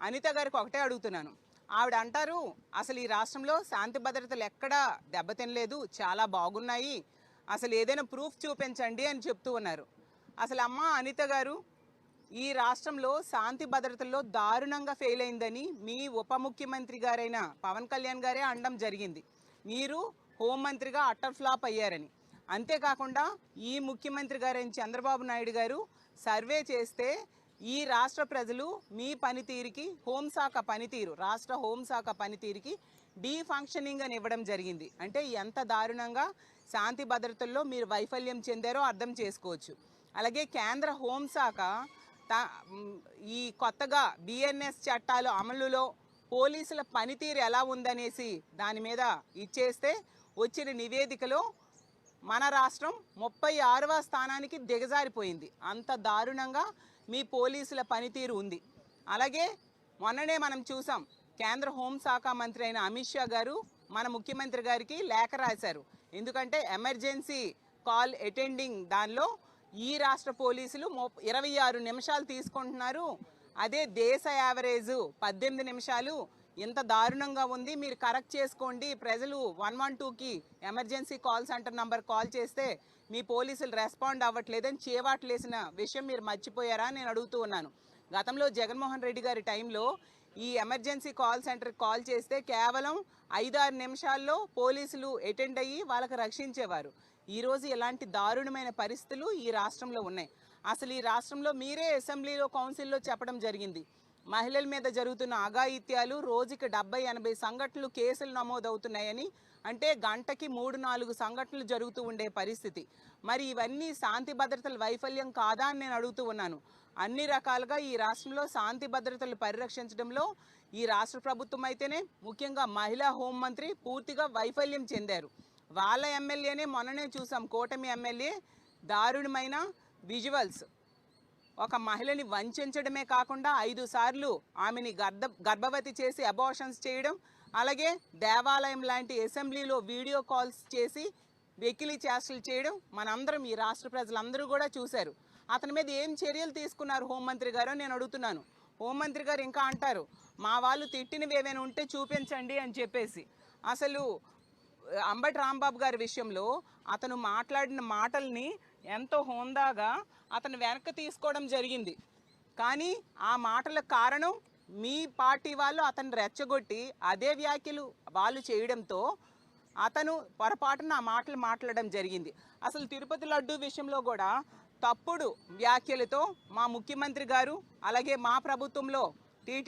అనిత గారికి ఒకటే అడుగుతున్నాను. ఆవిడ అంటారు, అసలు ఈ రాష్ట్రంలో శాంతి భద్రతలు ఎక్కడా దెబ్బతినలేదు, చాలా బాగున్నాయి, అసలు ఏదైనా ప్రూఫ్ చూపించండి అని చెప్తూ ఉన్నారు. అసలు అమ్మ అనిత గారు, ఈ రాష్ట్రంలో శాంతి భద్రతల్లో దారుణంగా ఫెయిల్ అయిందని మీ ఉప ముఖ్యమంత్రి గారైన పవన్ కళ్యాణ్ గారే అనడం జరిగింది. మీరు హోంమంత్రిగా అట్టర్ ఫ్లాప్ అయ్యారని. అంతేకాకుండా ఈ ముఖ్యమంత్రి గారైన చంద్రబాబు నాయుడు గారు సర్వే చేస్తే ఈ రాష్ట్ర ప్రజలు మీ పనితీరుకి, హోంశాఖ పనితీరు, రాష్ట్ర హోంశాఖ పనితీరుకి డీఫంక్షనింగ్ అని ఇవ్వడం జరిగింది. అంటే ఎంత దారుణంగా శాంతి భద్రతల్లో మీరు వైఫల్యం చెందారో అర్థం చేసుకోవచ్చు. అలాగే కేంద్ర హోంశాఖ ఈ కొత్తగా బిఎన్ఎస్ చట్టాలు అమలులో పోలీసుల పనితీరు ఎలా ఉందనేసి దాని మీద ఇచ్చేస్తే వచ్చిన నివేదికలో మన రాష్ట్రం 36వ స్థానానికి దిగజారిపోయింది. అంత దారుణంగా మీ పోలీసుల పనితీరు ఉంది. అలాగే మొన్ననే మనం చూసాం, కేంద్ర హోంశాఖ మంత్రి అయిన అమిత్ షా గారు మన ముఖ్యమంత్రి గారికి లేఖ రాశారు. ఎందుకంటే ఎమర్జెన్సీ కాల్ అటెండింగ్ దానిలో ఈ రాష్ట్ర పోలీసులు 26 నిమిషాలు తీసుకుంటున్నారు, అదే దేశ యావరేజ్ 18 నిమిషాలు. ఇంత దారుణంగా ఉంది, మీరు కరెక్ట్ చేసుకోండి. ప్రజలు 112కి emergency call center number call చేస్తే మీ పోలీసులు రెస్పాండ్ అవ్వట్లేదని చేవాట్లేసిన విషయం మీరు మర్చిపోయారా నేను అడుగుతూ ఉన్నాను. గతంలో జగన్మోహన్ రెడ్డి గారి టైంలో ఈ ఎమర్జెన్సీ కాల్ సెంటర్కి కాల్ చేస్తే కేవలం 5-6 నిమిషాల్లో పోలీసులు అటెండ్ అయ్యి వాళ్ళకి రక్షించేవారు. ఈరోజు ఇలాంటి దారుణమైన పరిస్థితులు ఈ రాష్ట్రంలో ఉన్నాయి. అసలు ఈ రాష్ట్రంలో మీరే అసెంబ్లీలో, కౌన్సిల్లో చెప్పడం జరిగింది, మహిళల మీద జరుగుతున్న అఘాయిత్యాలు రోజుకి 70-80 సంఘటనలు కేసులు నమోదవుతున్నాయని. అంటే గంటకి 3-4 సంఘటనలు జరుగుతూ ఉండే పరిస్థితి. మరి ఇవన్నీ శాంతి భద్రతల వైఫల్యం కాదా అని నేను అడుగుతూ ఉన్నాను. అన్ని రకాలుగా ఈ రాష్ట్రంలో శాంతి భద్రతలు పరిరక్షించడంలో ఈ రాష్ట్ర ప్రభుత్వం అయితేనే, ముఖ్యంగా మహిళా హోంమంత్రి పూర్తిగా వైఫల్యం చెందారు. వాళ్ళ ఎమ్మెల్యేనే మొన్ననే చూసాం, కూటమి ఎమ్మెల్యే దారుణమైన విజువల్స్, ఒక మహిళని వంచడమే కాకుండా 5 సార్లు ఆమెని గర్భవతి చేసి అబార్షన్స్ చేయడం, అలాగే దేవాలయం లాంటి అసెంబ్లీలో వీడియో కాల్స్ చేసి వెకిలి చేష్టలు చేయడం మనందరం, ఈ రాష్ట్ర ప్రజలందరూ కూడా చూశారు. అతని మీద ఏం చర్యలు తీసుకున్నారు హోంమంత్రి గారు నేను అడుగుతున్నాను. హోంమంత్రి గారు ఇంకా అంటారు, మా వాళ్ళు తిట్టినవి ఏమైనా ఉంటే చూపించండి అని చెప్పేసి. అసలు అంబటి రాంబాబు గారి విషయంలో అతను మాట్లాడిన మాటల్ని ఎంతో హోందాగా అతను వెనక్కి తీసుకోవడం జరిగింది. కానీ ఆ మాటలకు కారణం మీ పార్టీ వాళ్ళు అతను రెచ్చగొట్టి అదే వ్యాఖ్యలు వాళ్ళు చేయడంతో అతను పొరపాటున ఆ మాటలు మాట్లాడడం జరిగింది. అసలు తిరుపతి లడ్డు విషయంలో కూడా తప్పుడు వ్యాఖ్యలతో మా ముఖ్యమంత్రి గారు, అలాగే మా ప్రభుత్వంలో టీటీ